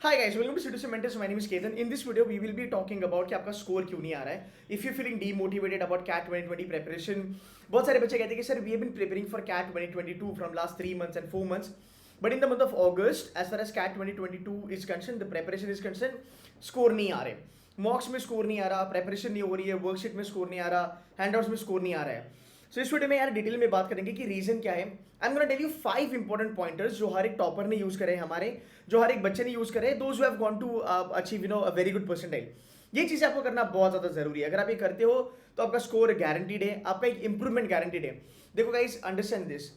Hi guys, welcome to Citizen Mentors. My name is Ketan. In this video, we will be talking about कि आपका score क्यों नहीं आ रहा है. If you're feeling demotivated about CAT 2020 preparation, बहुत सारे बच्चे कहते हैं कि sir we have been preparing for CAT 2022 from last 3 months and 4 months, but in the month of August, as far as CAT 2022 is concerned, the preparation is concerned, score नहीं आ रहे. मॉक्स में score नहीं आ रहा, प्रेपरेशन नहीं हो रही है, worksheet में स्कोर नहीं आ रहा, हैंडआउट्स में स्कोर नहीं आ रहा है. सो इस वीडियो में यार डिटेल में बात करेंगे कि रीजन क्या है. I am gonna tell you 5 important pointers जो हर एक टॉपर ने यूज करे हमारे, जो हर एक बच्चे ने यूज करे, those who have gone to achieve a very good percentile. ये चीज़ आपको करना बहुत ज़्यादा जरूरी है. अगर आप ये करते हो तो आपका स्कोर गारंटीड है, आपका एक इंप्रूवमेंट गारंटीड है. देखो गाइस, अंडरस्टैंड दिस.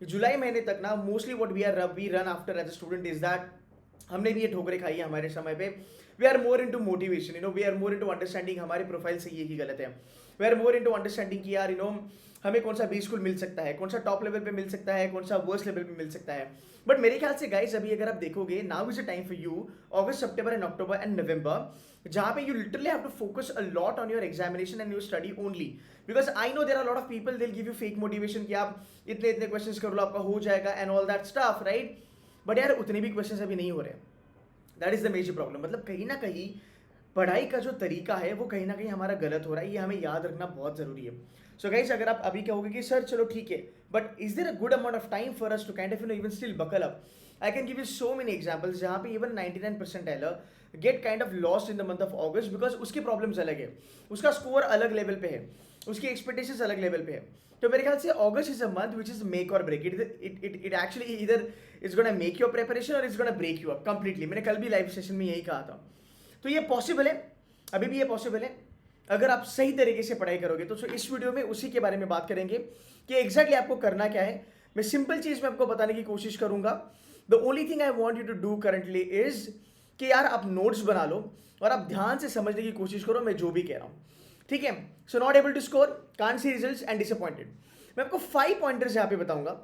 जुलाई महीने तक ना mostly what we run after as a student is that, हमने भी ये ठोकरें खाई है हमारे समय पे. We are more into motivation, we are more into understanding हमारे प्रोफाइल सही है कि गलत है. We are more into understanding कि यार हमें कौन सा बी स्कूल मिल सकता है, कौन सा टॉप लेवल पे मिल सकता है, कौन सा वर्स्ट लेवल पे मिल सकता है. बट मेरे ख्याल से गाइस, अभी अगर आप देखोगे, now is a time for you, August, September and October and November, जहां पे you literally have to focus a lot on your examination and your study only. Because I know there are lot of people they will give you fake motivation कि आप इतने इतने questions कर लो, आपका हो जाएगा and all that stuff, right. But यार उतने भी क्वेश्चंस अभी नहीं हो रहे. That is the major problem. मतलब कहीं ना कहीं पढ़ाई का जो तरीका है वो कहीं ना कहीं हमारा गलत हो रहा है. ये हमें याद रखना बहुत जरूरी है. सो गाइस, अगर आप अभी कहोगे कि सर चलो ठीक है, but is there a good amount of time for us to kind of even still buckle up. I can give you so many examples जहां पे even 99 percentiler get kind of lost in the month of August because उसकी problems अलग है, उसका score अलग level पे है, उसकी एक्सपेक्टेशंस अलग लेवल पे है. तो मेरे ख्याल से August is a month which is make और break. It actually either is gonna make your preparation और is gonna break you up completely. मैंने कल भी लाइव सेशन में यही कहा था. तो ये पॉसिबल है, अभी भी ये पॉसिबल है अगर आप सही तरीके से पढ़ाई करोगे. तो इस वीडियो में उसी के बारे में बात करेंगे कि एग्जैक्टली आपको करना क्या है. मैं सिंपल चीज में आपको बताने की कोशिश करूंगा. The only thing I want you to do currently is कि यार आप नोट्स बना लो और आप ध्यान से समझने की कोशिश करो मैं जो भी कह रहा हूं, ठीक है. So not able to score, can't see results and disappointed. मैं आपको 5 पॉइंटर्स यहां पे बताऊंगा.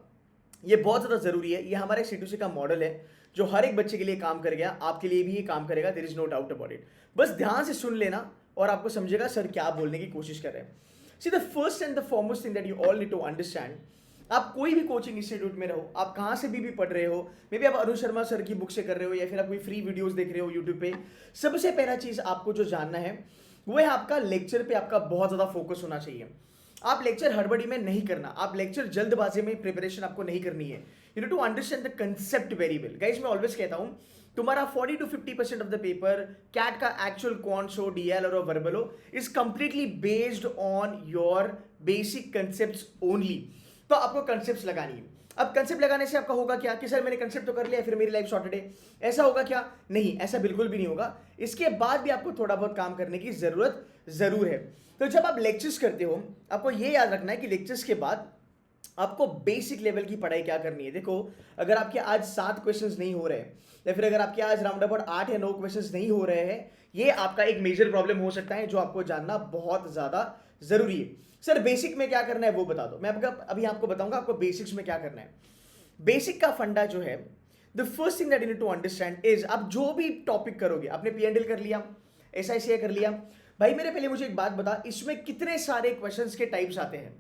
ये बहुत ज़्यादा ज़रूरी है. ये हमारे C2C का मॉडल है जो हर एक बच्चे के लिए काम कर गया, आपके लिए भी ये काम करेगा. There is no doubt about it. बस ध्यान से सुन लेना और आपको समझेगा सर क्या बोलने की कोशिश कर रहे हैं. See the first and the foremost thing that you all need to understand, आप कोई भी कोचिंग इंस्टीट्यूट में रहो, आप कहाँ से भी पढ़ रहे हो, मे बी आप अरुण शर्मा सर की बुक से कर रहे हो या फिर आप कोई फ्री वीडियोस देख रहे हो यूट्यूब पे, सबसे पहला चीज़ आपको जो जानना है वो है आपका लेक्चर पे आपका बहुत ज़्यादा फोकस होना चाहिए. आप लेक्चर हड़बड़ी में नहीं करना, आप लेक्चर जल्दबाजी में प्रिपरेशन आपको नहीं करनी है. You need to understand the concept very well. Guys, मैं ऑलवेज कहता हूं तुम्हारा 40 to 50% of the paper CAT का एक्चुअल क्वांट्स हो, डीएल और वर्बल हो, is completely based on your basic concepts only. तो आपको कंसेप्ट्स लगानी है. अब कंसेप्ट लगाने से आपका होगा क्या कि सर मैंने कंसेप्ट तो कर लिया फिर मेरी लाइफ सॉर्टेड है, ऐसा होगा क्या? नहीं, ऐसा बिल्कुल भी नहीं होगा. इसके बाद भी आपको थोड़ा बहुत काम करने की जरूरत जरूर है. तो जब आप लेक्चर्स करते हो आपको ये याद रखना है कि लेक्चर्स के बाद आपको बेसिक लेवल की पढ़ाई क्या करनी है. देखो, अगर आपके आज 7 क्वेश्चंस नहीं हो रहे हैं या फिर अगर आपके आज राउंड अबाउट 8 या 9 क्वेश्चंस नहीं हो रहे हैं, ये आपका एक मेजर प्रॉब्लम हो सकता है जो आपको जानना बहुत ज्यादा जरूरी है. सर बेसिक में क्या करना है वो बता दो. मैं अभी आपको बताऊंगा आपको बेसिक्स में क्या करना है. बेसिक का फंडा जो है, the first thing that you need to understand is, आप जो भी टॉपिक करोगे, आपने P&L कर लिया, SICI कर लिया, भाई मेरे पहले मुझे एक बात बता, इसमें कितने सारे क्वेश्चंस के टाइप्स आते हैं.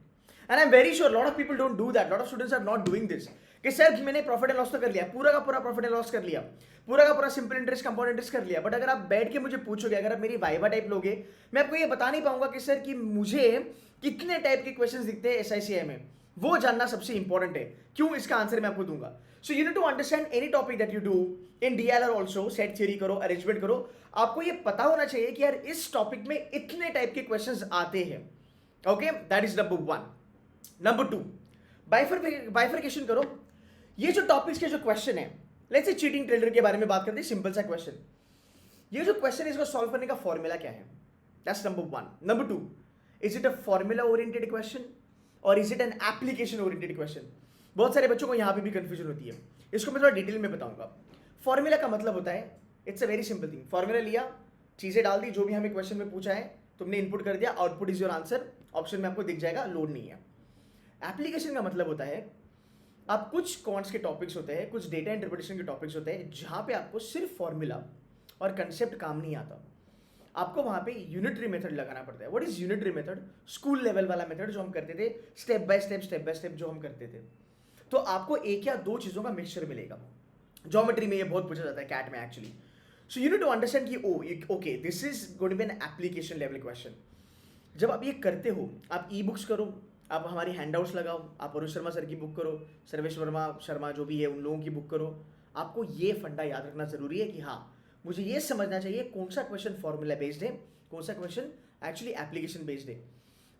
And I am very sure lot of people don't do that, lot of students are not doing this. कि सर मैंने प्रॉफिट एंड लॉस तो कर लिया, पूरा का पूरा प्रॉफिट एंड लॉस कर लिया, पूरा का पूरा सिंपल इंटरेस्ट, कंपाउंड इंटरेस्ट कर लिया, बट अगर आप बैठ के मुझे पूछोगे, अगर आप मेरी वाइवा टाइप लोगे, मैं आपको ये बता नहीं पाऊंगा कि सर कि मुझे कितने टाइप के क्वेश्चंस दिखते हैं SICI में. वो जानना सबसे इंपॉर्टेंट है. क्यों? इसका आंसर मैं आपको दूंगा. So you need to understand any topic that you do in DLR also, set theory करो, अरेंजमेंट करो, आपको ये पता होना चाहिए कि यार इस टॉपिक में इतने टाइप के क्वेश्चंस आते हैं. Okay, that is number 1. Number 2, bifurcation करो. ये जो टॉपिक्स के जो क्वेश्चन है, लेट्स से चीटिंग ट्रेडर के बारे में बात करते हैं. सिंपल सा क्वेश्चन, ये जो क्वेश्चन है इसको सॉल्व करने का फॉर्मूला क्या है? That's number 1. Number 2, is it a formula oriented question और is it an application oriented question? बहुत सारे बच्चों को यहां पे भी कंफ्यूजन होती है. इसको मैं थोड़ा डिटेल में बताऊंगा. फॉर्मूला का मतलब होता है, it's a very simple thing. Formula लिया, चीजें डाल दी, जो भी हमें क्वेश्चन में पूछा है तुमने इनपुट कर दिया, output is your answer, option में आपको दिख जाएगा, लोड नहीं है. एप्लीकेशन का मतलब होता है आप कुछ क्वांट्स के टॉपिक्स होते हैं, कुछ डेटा इंटरप्रिटेशन के टॉपिक्स होते हैं जहां पे आपको सिर्फ फॉर्मूला और कंसेप्ट काम नहीं आता, आपको वहां पे यूनिटरी मेथड लगाना पड़ता है. What is unitary method? School level वाला मेथड जो हम करते थे, स्टेप बाय स्टेप जो हम करते थे. तो आपको एक या दो चीजों का मिक्सचर मिलेगा. ज्योमेट्री में ये बहुत पूछा जाता है, कैट में actually. So you need to understand कि oh okay this is going to be an application level question. जब आप ये करते हो, आप ई बुक्स करो, आप हमारी हैंडआउट्स लगाओ, आप अरुण शर्मा सर की बुक करो, सर्वेश वर्मा शर्मा जो भी है उन लोगों की बुक करो। आपको ये फंडा याद रखना जरूरी है कि हाँ, मुझे ये समझना चाहिए कौन सा क्वेश्चन फॉर्मूला बेस्ड है, कौन सा क्वेश्चन एक्चुअली एप्लीकेशन बेस्ड है।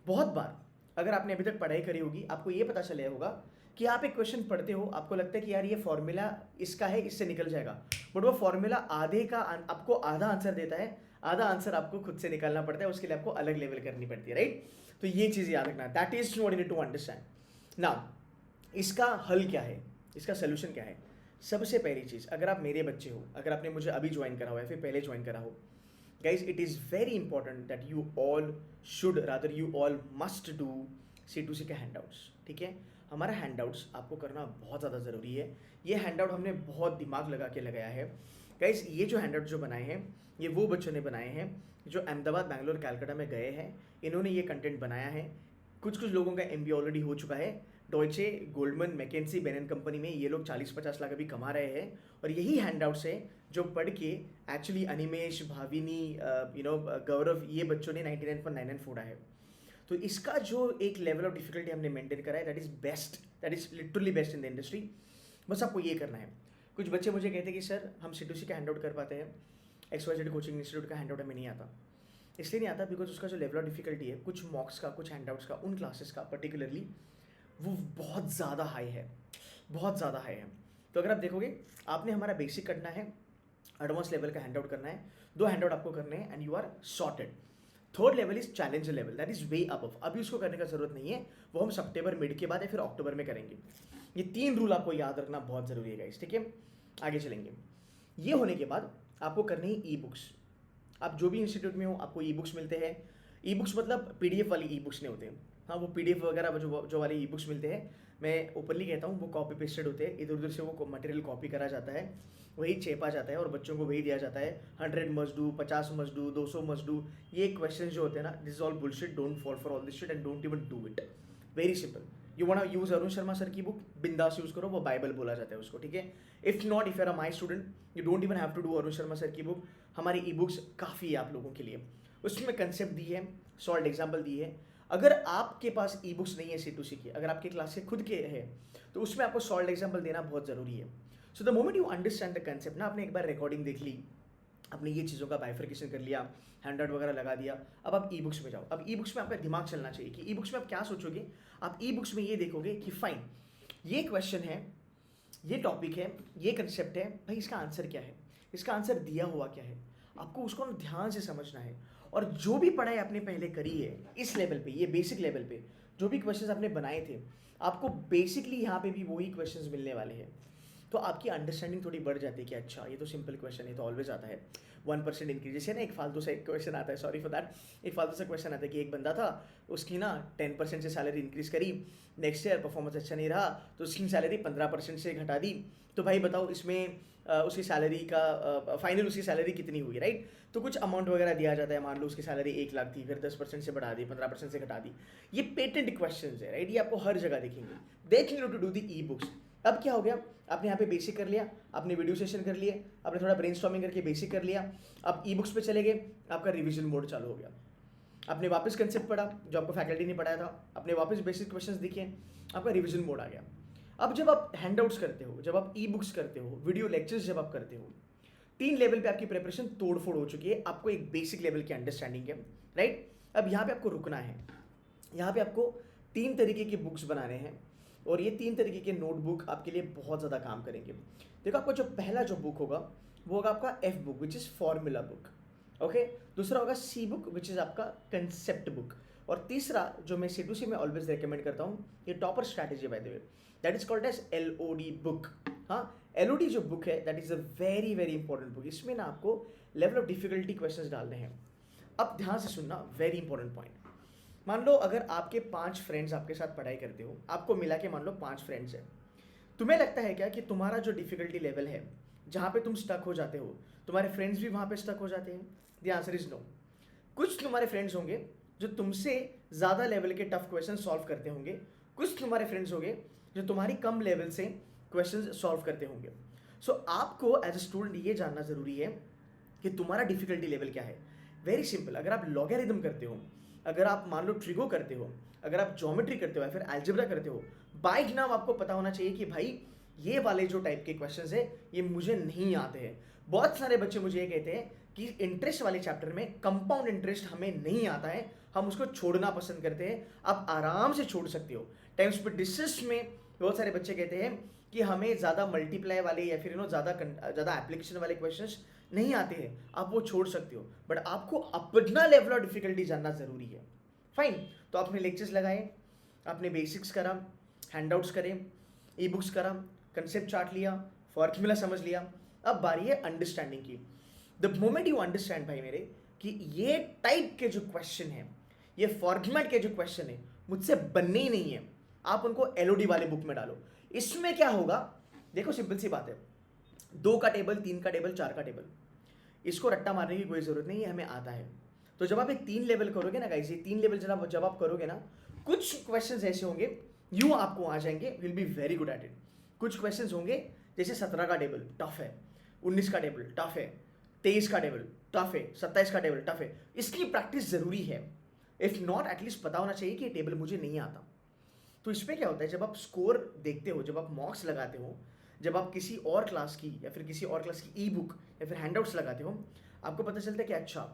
बहुत बार अगर आपने अभी तक पढ़ाई करी होगी, आपको ये पता चला होगा कि आप एक क्वेश्चन पढ़ते हो, आपको लगता है कि यार ये फॉर्मूला इसका है, इससे निकल जाएगा, बट वो फॉर्मूला आधे का आपको आधा आंसर देता है, आधा आंसर आपको खुद से निकालना पड़ता है, उसके लिए आपको अलग लेवल करनी पड़ती है, राइट। तो ये चीज़ याद रखना, that is what you need to understand. Now इसका हल क्या है, इसका सोल्यूशन क्या है? सबसे पहली चीज़, अगर आप मेरे बच्चे हो, अगर आपने मुझे अभी ज्वाइन करा हो या फिर पहले ज्वाइन करा हो, guys it is very important that you all should rather you all must do C2C के हैंडआउट्स। ठीक है, हमारा हैंडआउट्स आपको करना बहुत ज़्यादा ज़रूरी है। ये हैंडआउट हमने बहुत दिमाग लगा के लगाया है गाइज। ये जो हैंडआउट जो बनाए हैं, ये वो बच्चों ने बनाए हैं जो अहमदाबाद, बैंगलोर, कैलकाटा में गए हैं, इन्होंने ये कंटेंट बनाया है। कुछ लोगों का MBA ऑलरेडी हो चुका है, Deutsche, Goldman, McKinsey, Ben company में ये लोग 40-50 लाख अभी कमा रहे हैं। और यही हैंडआउट्स है जो पढ़ के एक्चुअली अनिमेश, भाविनी, गौरव, ये बच्चों ने 99.99 फोड़ा है। तो इसका जो एक लेवल ऑफ डिफिकल्टी हमने मेंटेन करा है, that is best, that is literally best in the industry. बस आपको ये करना है। कुछ बच्चे मुझे कहते हैं कि सर हम C2C का हैंडआउट कर पाते हैं, XYZ कोचिंग इंस्टीट्यूट का हैंडआउट हमें नहीं आता। इसलिए नहीं आता बिकॉज उसका जो लेवल ऑफ डिफिकल्टी है, कुछ मॉक्स का, कुछ हैंडआउट्स का, उन क्लासेस का पर्टिकुलरली, वो बहुत ज़्यादा हाई है, बहुत ज़्यादा हाई है। तो अगर आप देखोगे, आपने हमारा बेसिक करना है, एडवांस लेवल का हैंडआउट करना है, 2 हैंडआउट आपको करने हैं and you are sorted. Third level is challenger level, that is way above. अभी उसको करने का जरूरत नहीं है, वो हम सितंबर मिड के बाद या फिर अक्टूबर में करेंगे। ये 3 रूल आपको याद रखना बहुत जरूरी है गाइस, ठीक है। आगे चलेंगे। ये होने के बाद आपको करनी है ई बुक्स। आप जो भी इंस्टीट्यूट में हो, आपको ई बुक्स मिलते हैं। ई बुक्स मतलब PDF वाली ई बुक्स नहीं होते हैं, हाँ वो PDF वगैरह जो वाले ई बुक्स मिलते हैं, मैं ओपनली कहता हूँ वो कॉपी पेस्टेड होते हैं, इधर उधर से वो मटेरियल कॉपी करा जाता है, वही चेपा जाता है और बच्चों को वही दिया जाता है। 100 must do, 50 must do, 200 must do, ये क्वेश्चन जो होते हैं ना, this is all bullshit, don't fall for all this shit and don't even do it. Very simple, you want to use Arun Sharma sir की बुक, बिंदास यूज करो, वो Bible बोला जाता है उसको, ठीक है। If not, if you are my student, you don't even have to do Arun Sharma sir की बुक। हमारी ई बुक्स काफ़ी है आप लोगों के लिए, उसमें कंसेप्ट दी है, सॉल्ड एग्जाम्पल दी है। अगर आपके पास ई बुक्स नहीं है C2C की, अगर आपके क्लास के खुद के है, तो उसमें आपको सॉल्ड एग्जाम्पल देना बहुत ज़रूरी है। So the moment you understand the concept ना, आपने एक बार रिकॉर्डिंग देख ली, आपने ये चीज़ों का बाइफर्केशन कर लिया, हैंडआउट वगैरह लगा दिया, अब आप ई बुक्स में जाओ। अब ई बुक्स में आपका दिमाग चलना चाहिए कि ई बुक्स में आप क्या सोचोगे। आप ई बुक्स में ये देखोगे कि फाइन, ये क्वेश्चन है, ये टॉपिक है, ये कंसेप्ट है, भाई इसका आंसर क्या है, इसका आंसर दिया हुआ क्या है, आपको उसको ध्यान से समझना है। और जो भी पढ़ाई आपने पहले करी है इस लेवल पे, ये बेसिक लेवल पे जो भी क्वेश्चंस आपने बनाए थे, आपको बेसिकली यहाँ पे भी वही क्वेश्चंस मिलने वाले हैं। तो आपकी अंडरस्टैंडिंग थोड़ी बढ़ जाती है कि अच्छा ये तो सिंपल क्वेश्चन है, तो ऑलवेज आता है 1% इंक्रीज। जैसे ना एक फालतू सा एक क्वेश्चन आता है, सॉरी फॉर दैट, एक फालतू सा क्वेश्चन आता है कि एक बंदा था, उसकी ना 10% से सैलरी इंक्रीज करी, नेक्स्ट ईयर परफॉर्मेंस अच्छा नहीं रहा तो उसकी सैलरी 15% से घटा दी। तो भाई बताओ इसमें उसकी सैलरी का फाइनल उसकी सैलरी कितनी हुई, राइट। तो कुछ अमाउंट वगैरह दिया जाता है, मान लो उसकी सैलरी 1 लाख थी, फिर 10% से बढ़ा दी, 15% से घटा दी। ये पेटेंट क्वेश्चन है, राइट, ये आपको हर जगह दिखेंगे। देख लो to do the e books. अब क्या हो गया, आपने यहाँ पे बेसिक कर लिया, आपने वीडियो सेशन कर लिए, आपने थोड़ा ब्रेनस्टॉर्मिंग करके बेसिक कर लिया, आप ई बुक्स पे चले गए, आपका रिवीजन मोड चालू हो गया। आपने वापस कंसेप्ट पढ़ा जो आपको फैकल्टी ने पढ़ाया था, आपने वापस बेसिक क्वेश्चंस दिखे, आपका रिवीजन मोड आ गया। अब जब आप हैंडआउट्स करते हो, जब आप ई बुक्स करते हो, वीडियो लेक्चर्स जब आप करते हो, 3 लेवल पे आपकी प्रिपरेशन तोड़फोड़ हो चुकी है, आपको एक बेसिक लेवल की अंडरस्टैंडिंग है, राइट। अब यहाँ पे आपको रुकना है, यहाँ पे आपको 3 तरीके की बुक्स बनाने हैं और ये 3 तरीके के नोटबुक आपके लिए बहुत ज़्यादा काम करेंगे। देखो आपका जो पहला जो बुक होगा वो होगा आपका F book which is formula book, okay. दूसरा होगा C बुक विच इज़ आपका कंसेप्ट बुक, और तीसरा जो मैं C2C में ऑलवेज रिकमेंड करता हूँ, ये topper strategy by the way, that is called as LOD book. हाँ, LOD जो बुक है that is a very very important book. इसमें ना आपको लेवल ऑफ डिफिकल्टी क्वेश्चंस डालने हैं। अब ध्यान से सुनना, वेरी इंपॉर्टेंट पॉइंट। मान लो अगर आपके 5 फ्रेंड्स आपके साथ पढ़ाई करते हो, आपको मिला के मान लो 5 फ्रेंड्स हैं, तुम्हें लगता है क्या कि तुम्हारा जो डिफिकल्टी लेवल है जहाँ पे तुम स्टक हो जाते हो, तुम्हारे फ्रेंड्स भी वहाँ पे स्टक हो जाते हैं? The answer is no. कुछ तुम्हारे फ्रेंड्स होंगे जो तुमसे ज़्यादा लेवल के टफ क्वेश्चन सॉल्व करते होंगे, कुछ तुम्हारे फ्रेंड्स होंगे जो तुम्हारी कम लेवल से क्वेश्चन सॉल्व करते होंगे। सो आपको एज अ स्टूडेंट ये जानना ज़रूरी है कि तुम्हारा डिफिकल्टी लेवल क्या है। वेरी सिंपल, अगर आप लॉगरिथम करते हो, अगर आप मान लो ट्रिगो करते हो, अगर आप ज्योमेट्री करते हो या फिर अलजेब्रा करते हो, बाय नाम आपको पता होना चाहिए कि भाई ये वाले जो टाइप के क्वेश्चंस है ये मुझे नहीं आते हैं। बहुत सारे बच्चे मुझे ये कहते हैं कि इंटरेस्ट वाले चैप्टर में कंपाउंड इंटरेस्ट हमें नहीं आता है, हम उसको छोड़ना पसंद करते हैं। आप आराम से छोड़ सकते हो। टाइम्स पर डिस्कस में बहुत सारे बच्चे कहते हैं कि हमें ज़्यादा मल्टीप्लाई वाले या फिर ज़्यादा एप्लीकेशन वाले क्वेश्चंस नहीं आते हैं, आप वो छोड़ सकते हो। बट आपको अपना लेवल ऑफ डिफिकल्टी जानना ज़रूरी है। फाइन, तो आपने लेक्चर्स लगाए, आपने बेसिक्स करा, हैंडआउट्स करे, ई बुक्स करा, कंसेप्ट चार्ट लिया, फॉर्मूला समझ लिया। अब बारी है अंडरस्टैंडिंग की। द मोमेंट यू अंडरस्टैंड भाई मेरे कि ये टाइप के जो क्वेश्चन है, ये फॉर्मेट के जो क्वेश्चन है मुझसे बनने ही नहीं है, आप उनको एलओडी वाले बुक में डालो। इसमें क्या होगा, देखो सिंपल सी बात है, 2 का टेबल, 3 का टेबल, 4 का टेबल, इसको रट्टा मारने की कोई ज़रूरत नहीं है, हमें आता है। तो जब आप एक 3 लेवल करोगे ना गाइस, ये 3 लेवल जब आप करोगे ना, कुछ क्वेश्चंस ऐसे होंगे यूँ आपको आ जाएंगे, will be very good at it. कुछ क्वेश्चंस होंगे जैसे 17 का टेबल टफ है, 19 का टेबल टफ है, 23 का टेबल टफ है, 27 का टेबल टफ है। इसकी प्रैक्टिस ज़रूरी है। इफ़ नॉट एटलीस्ट पता होना चाहिए कि ये टेबल मुझे नहीं आता। तो इसमें क्या होता है, जब आप स्कोर देखते हो, जब आप मॉक्स लगाते हो, जब आप किसी और क्लास की या फिर किसी और क्लास की ई बुक या फिर हैंडआउट्स लगाते हो, आपको पता चलता है कि अच्छा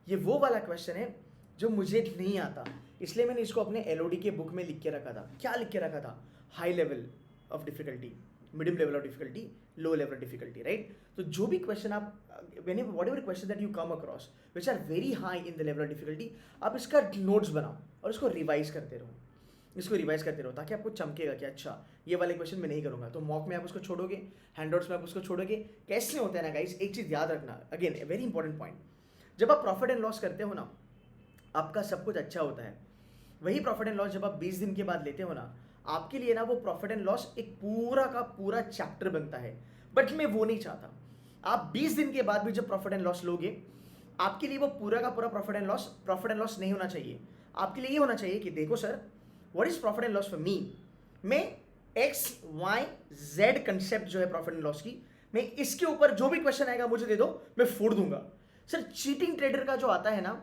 ये वो वाला क्वेश्चन है जो मुझे नहीं आता, इसलिए मैंने इसको अपने एलओडी के बुक में लिख के रखा था। क्या लिख के रखा था? High level of difficulty, medium level of difficulty, low level of difficulty, right. तो जो भी क्वेश्चन आप whatever question that you come across which are very high in the level of difficulty, आप इसका नोट्स बनाओ और इसको revise करते रहो, इसको रिवाइज करते रहो, ताकि आपको चमकेगा कि अच्छा ये वाले क्वेश्चन मैं नहीं करूँगा। तो मॉक में आप उसको छोड़ोगे, हैंडआउट्स में आप उसको छोड़ोगे। कैसे होता है ना गाइस, एक चीज़ याद रखना, अगेन वेरी इंपॉर्टेंट पॉइंट, जब आप प्रॉफिट एंड लॉस करते हो ना, आपका सब कुछ अच्छा होता है। वही प्रॉफिट एंड लॉस जब आप 20 दिन के बाद लेते हो ना, आपके लिए ना वो प्रॉफिट एंड लॉस एक पूरा का पूरा चैप्टर बनता है। बट मैं वो नहीं चाहता। आप 20 दिन के बाद भी जब प्रॉफिट एंड लॉस लोगे, आपके लिए वो पूरा का पूरा प्रॉफिट एंड लॉस नहीं होना चाहिए। आपके लिए ये होना चाहिए कि देखो sir, what is profit and loss for me, मैं एक्स वाई जेड कंसेप्ट जो है प्रॉफिट एंड लॉस की, मैं इसके ऊपर जो भी क्वेश्चन आएगा मुझे दे दो, मैं फोड़ दूंगा। सर चीटिंग ट्रेडर का जो आता है ना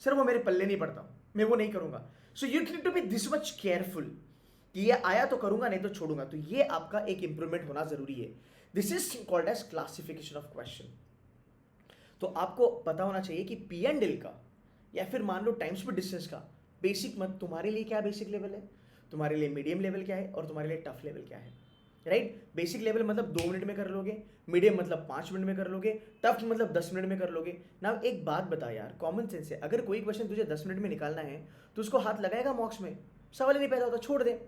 सर, वो मेरे पल्ले नहीं पड़ता, मैं वो नहीं करूंगा। So you need to be this much careful कि ये आया तो करूंगा, नहीं तो छोड़ूंगा। तो ये आपका एक इंप्रूवमेंट होना जरूरी है। This is called as classification of question. तो आपको पता होना चाहिए कि पी एंड एल का या फिर मान लो टाइम्स पर डिस्टेंस का बेसिक मत, तुम्हारे लिए क्या बेसिक लेवल है, तुम्हारे लिए मीडियम लेवल क्या है और तुम्हारे लिए टफ लेवल क्या है, राइट। बेसिक लेवल मतलब 2 मिनट में कर लोगे, मीडियम मतलब 5 मिनट में कर लोगे, टफ मतलब 10 मिनट में कर लोगे ना। एक बात बता यार, कॉमन सेंस है, अगर कोई क्वेश्चन तुझे 10 मिनट में निकालना है तो उसको हाथ लगाएगा मॉक्स में, सवाल ही नहीं पैदा होता, छोड़ दे।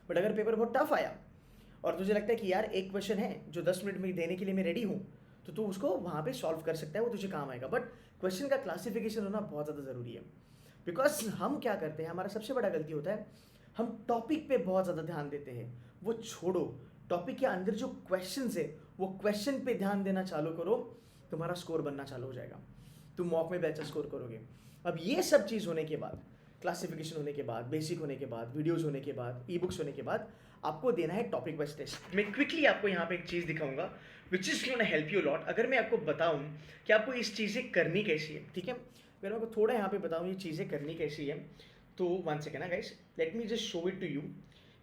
बट अगर पेपर बहुत टफ आया और तुझे लगता है कि यार एक क्वेश्चन है जो 10 मिनट में देने के लिए मैं रेडी हूँ, तो तू उसको वहाँ पे सॉल्व कर सकता है, वो तुझे काम आएगा। बट क्वेश्चन का क्लासिफिकेशन होना बहुत ज़्यादा ज़रूरी है। बिकॉज हम क्या करते हैं, हमारा सबसे बड़ा गलती होता है, हम टॉपिक पे बहुत ज़्यादा ध्यान देते हैं। वो छोड़ो, टॉपिक के अंदर जो क्वेश्चंस है वो क्वेश्चन पे ध्यान देना चालू करो, तुम्हारा स्कोर बनना चालू हो जाएगा, तुम मॉक में भी अच्छा स्कोर करोगे। अब ये सब चीज़ होने के बाद, क्लासिफिकेशन होने के बाद, बेसिक होने के बाद, वीडियोज़ होने के बाद, ई बुक्स होने के बाद, आपको देना है टॉपिक वाइज टेस्ट। मैं क्विकली आपको यहाँ पे एक चीज़ दिखाऊंगा which is gonna help you lot. अगर मैं आपको बताऊँ कि आपको इस चीज़ें करनी कैसी है, ठीक है, अगर मैं आपको थोड़ा यहाँ पे बताऊँ ये चीज़ें करनी कैसी है, तो 1 सेकेंड ना guys, let me just show it to you.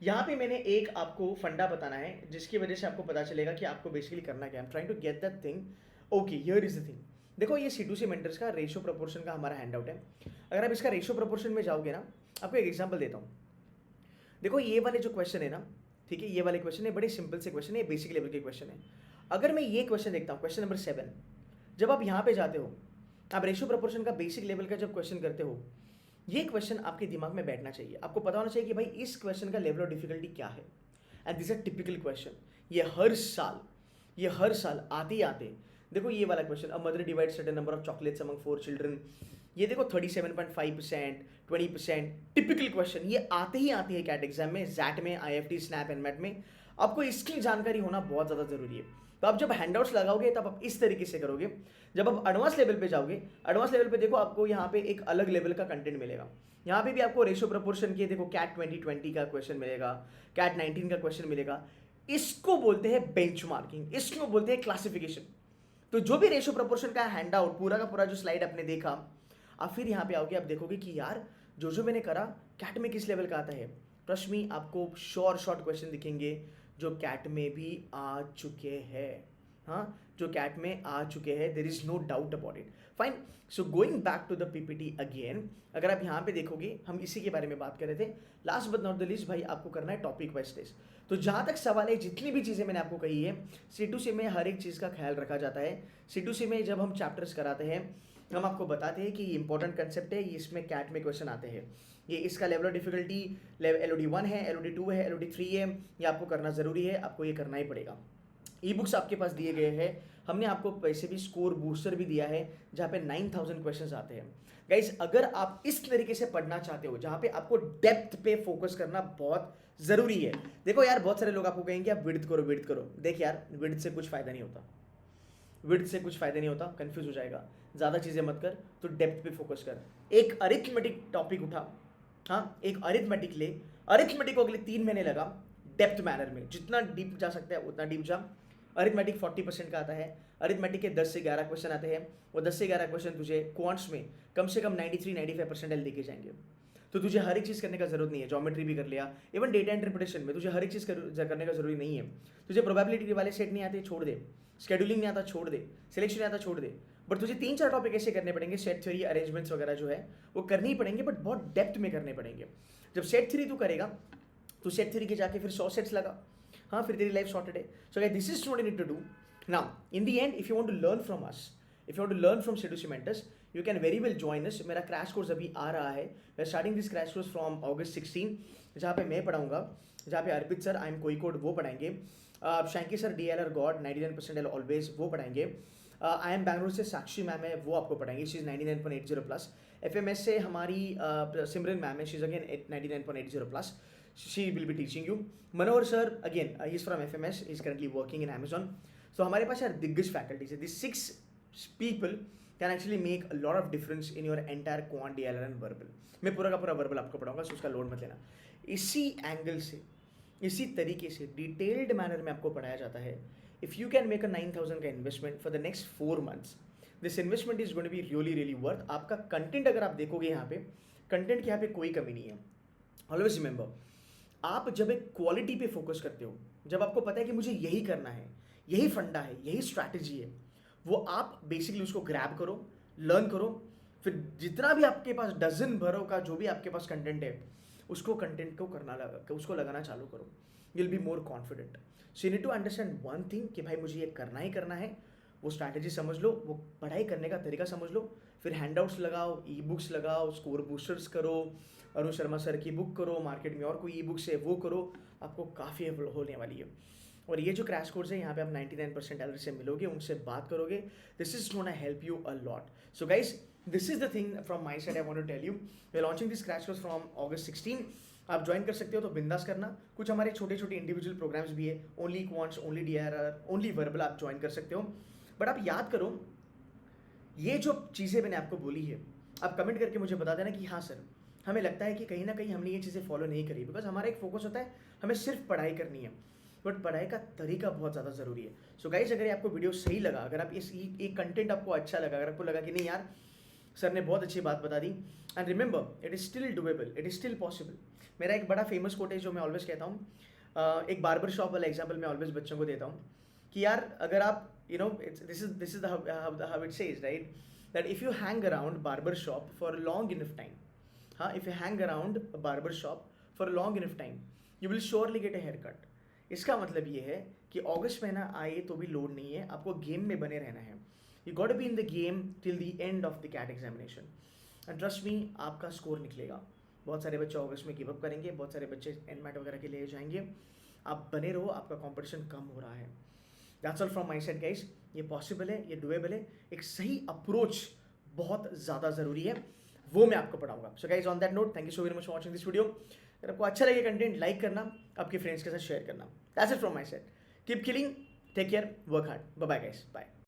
यहाँ पे मैंने एक आपको फंडा बताना है जिसकी वजह से आपको पता चलेगा कि आपको बेसिकली करना क्या है। I am trying to get that thing. Okay, here is the thing. देखो ये C2C मेंटर्स का रेशियो प्रोपोर्शन का हमारा हैंड आउट है। अगर आप इसका रेशियो प्रोपोर्शन में जाओगे ना, आपको एक एग्जांपल देता हूँ। देखो ये वाले जो क्वेश्चन है ना, ठीक है, ये वाले क्वेश्चन है, बड़े सिंपल से क्वेश्चन है, बेसिक लेवल के क्वेश्चन है। अगर मैं ये क्वेश्चन देखता हूँ, क्वेश्चन नंबर 7, जब आप यहाँ पे जाते हो, आप रेशियो प्रोपोर्शन का बेसिक लेवल का जब क्वेश्चन करते हो, ये क्वेश्चन आपके दिमाग में बैठना चाहिए। आपको पता होना चाहिए कि भाई इस क्वेश्चन का लेवल ऑफ डिफिकल्टी क्या है। And this are typical question, ये हर साल आते ही आते। देखो ये वाला question, a mother divide certain number of chocolates among 4 children, ये देखो 37.5%, 20%, टिपिकल क्वेश्चन, ये आते ही आते हैं कैट एग्जाम में, जैट में, IFT, स्नैप, एनमेट में। आपको इसकी जानकारी होना बहुत ज़्यादा जरूरी है। तो आप जब हैंडआउट्स लगाओगे तब आप इस तरीके से करोगे। जब आप एडवांस लेवल पे जाओगे, एडवांस लेवल पे देखो आपको यहाँ पे एक अलग लेवल का कंटेंट मिलेगा। यहाँ पे भी आपको रेशियो प्रोपोर्शन के देखो कैट 2020 का क्वेश्चन मिलेगा, कैट 19 का क्वेश्चन मिलेगा। इसको बोलते हैं बेंचमार्किंग, इसको बोलते हैं क्लासिफिकेशन। तो जो भी रेशो प्रोपोर्शन का हैंड आउट पूरा का पूरा जो स्लाइड आपने देखा, आप फिर यहाँ पे आओगे, आप देखोगे कि यार जो मैंने करा कैट में किस लेवल का आता है। ट्रस्ट मी, आपको शॉर्ट क्वेश्चन दिखेंगे जो कैट में भी आ चुके हैं। हाँ, जो कैट में आ चुके हैं, there is no doubt about it. Fine, so going back to the PPT again, अगर आप यहाँ पे देखोगे हम इसी के बारे में बात कर रहे थे। Last but not the least भाई, आपको करना है टॉपिक वाइज टेस्ट। तो जहाँ तक सवाल है, जितनी भी चीज़ें मैंने आपको कही है, C2C में हर एक चीज़ का ख्याल रखा जाता है। C2C में जब हम चैप्टर्स कराते हैं, हम आपको बताते हैं कि ये इंपॉर्टेंट कंसेप्ट है, ये इसमें कैट में क्वेश्चन आते हैं, ये इसका लेवल ऑफ डिफिकल्टी LOD 1 है, LOD 2 है, LOD 3 है, ये आपको करना ज़रूरी है, आपको ये करना ही पड़ेगा। ई बुक्स आपके पास दिए गए हैं, हमने आपको पैसे भी स्कोर बूस्टर भी दिया है जहाँ पे 9000 क्वेश्चंस आते हैं। गाइस, अगर आप इस तरीके से पढ़ना चाहते हो जहाँ पे आपको डेप्थ पे फोकस करना बहुत ज़रूरी है। देखो यार, बहुत सारे लोग आपको कहेंगे आप विड्थ करो। देख यार, विड्थ से कुछ फ़ायदा नहीं होता, कंफ्यूज हो जाएगा। ज़्यादा चीज़ें मत कर, तो डेप्थ पे फोकस कर। एक अरिथमेटिक टॉपिक उठा, हाँ, एक अरिथमेटिक ले, अरिथमेटिक को अगले 3 महीने लगा डेप्थ मैनर में, जितना डीप जा सकता है उतना डीप जा। अरिथमेटिक 40% का आता है, अरिथमेटिक के 10 से 11 क्वेश्चन आते हैं, वो 10 से 11 क्वेश्चन तुझे क्वांट्स में कम से कम 93-95% लेके जाएंगे। तो तुझे हर एक चीज़ करने का जरूरत नहीं है। ज्योमेट्री भी कर लिया, इवन डेटा इंटरप्रिटेशन में तुझे हर एक चीज़ करने का जरूरी नहीं है। तुझे प्रोबेबिलिटी वाले सेट नहीं आते, छोड़ दे। शेड्यूलिंग नहीं आता, छोड़ दे। सिलेक्शन नहीं आता, छोड़ दे। बट तुझे 3-4 टॉपिक ऐसे करने पड़ेंगे, सेट थ्योरी, अरेंजमेंट्स वगैरह जो है वो करने ही पड़ेंगे, बट बहुत डेप्थ में करने पड़ेंगे। जब सेट थ्योरी तू करेगा तो सेट थ्योरी के जाके फिर 100 सेट्स लगा, हाँ, फिर तेरी लाइफ सॉर्टेड है। So guys, this is what you need to do now. In the end, if you want to learn from us, if you want to learn from C2C mentors, you can very well join us. मेरा crash course अभी आ रहा है, we are starting this crash course from August 16, जहाँ पे मैं पढ़ाऊंगा, जहाँ पे अर्पित सर, आई एम कोई कोड, वो पढ़ाएंगे। Shanky sir, DLR God 99% always, वो पढ़ाएंगे। आई एम बैंगलोर से साक्षी मैम है, वो आपको पढ़ाएंगे, शी इज़ 99.80 प्लस। FMS से हमारी सिमरन मैम है, she is again 99.80 plus, she will be teaching you. Manohar sir, again he is from FMS, he is currently working in Amazon। सो हमारे पास यार दिग्गज फैकल्टीज है। This 6 people can actually make a lot of difference in your entire quant, DLR and verbal. मैं पूरा का पूरा verbal आपको पढ़ाऊंगा, सो उसका लोड मत लेना। इसी एंगल से, इसी तरीके से डिटेल्ड मैनर में आपको पढ़ाया जाता है। If you can make a 9000 का investment for the next 4 months, this investment is going to be really worth. आपका कंटेंट अगर आप देखोगे यहाँ पे, कंटेंट की यहाँ पे कोई कमी नहीं है। ऑलवेज रिमेंबर, आप जब एक क्वालिटी पे फोकस करते हो, जब आपको पता है कि मुझे यही करना है, यही फंडा है, यही स्ट्रैटेजी है, वो आप बेसिकली उसको ग्रैब करो, लर्न करो, फिर जितना भी आपके पास डजन भरों का जो भी आपके पास कंटेंट है, उसको कंटेंट को उसको लगाना चालू करो। You will be more confident. So you need to understand one thing कि भाई मुझे ये करना ही करना है। वो स्ट्रैटेजी समझ लो, वो पढ़ाई करने का तरीका समझ लो, फिर हैंडआउट्स लगाओ, ई बुक्स लगाओ, स्कोर बूस्टर्स करो, अरुण शर्मा सर की बुक करो, मार्केट में और कोई ई बुक्स है वो करो, आपको काफ़ी होने वाली है। और ये जो क्रैश कोर्स है, यहाँ पे आप 99% एलर से मिलोगे, उनसे बात करोगे, this is gonna help you a lot. So guys, this is the thing from my side I want to tell you. We are launching this crash course from August 16। आप ज्वाइन कर सकते हो तो बिंदास करना। कुछ हमारे छोटे छोटे इंडिविजुअल प्रोग्राम्स भी है, only quants, only DRR, only verbal, आप ज्वाइन कर सकते हो। बट आप याद करो, ये जो चीज़ें मैंने आपको बोली है, आप कमेंट करके मुझे बता देना कि हाँ सर, हमें लगता है कि कहीं ना कहीं हमने ये चीज़ें फॉलो नहीं करी, बिकॉज हमारा एक फोकस होता है हमें सिर्फ पढ़ाई करनी है, बट पढ़ाई का तरीका बहुत ज़्यादा ज़रूरी है। सो गाइस, अगर आपको वीडियो सही लगा, अगर आप इस एक कंटेंट आपको अच्छा लगा, अगर आपको लगा कि नहीं यार सर ने बहुत अच्छी बात बता दी, and remember it is still doable, it is still possible. मेरा एक बड़ा फेमस कोट है जो मैं ऑलवेज कहता हूँ, एक बार्बर शॉप वाला एग्जाम्पल मैं ऑलवेज बच्चों को देता हूँ कि यार अगर आप this is how it says, right, that if you hang around barber shop for long enough time, हाँ, if you hang around barber shop for long enough time, you will surely get a haircut. इसका मतलब ये है कि अगस्त महीना आए तो भी लोड नहीं है, आपको गेम में बने रहना है। You got to be in the game till the end of the CAT examination, and trust me, आपका स्कोर निकलेगा। बहुत सारे बच्चे अगस्त में गिव अप करेंगे, बहुत सारे बच्चे एनमैट वगैरह के लिए जाएंगे। आप बने रहो, आपका कंपटीशन कम हो रहा है। That's all from my side guys. ये पॉसिबल है, ये डुएबल है। एक सही अप्रोच बहुत ज़्यादा ज़रूरी है, वो मैं आपको पढ़ाऊंगा। So guys, on that note, thank you so very much for watching this video. अगर आपको अच्छा लगे कंटेंट, लाइक करना, आपके फ्रेंड्स के साथ शेयर करना। That's it from my side. Keep killing, take care, work hard, bye bye guys, bye.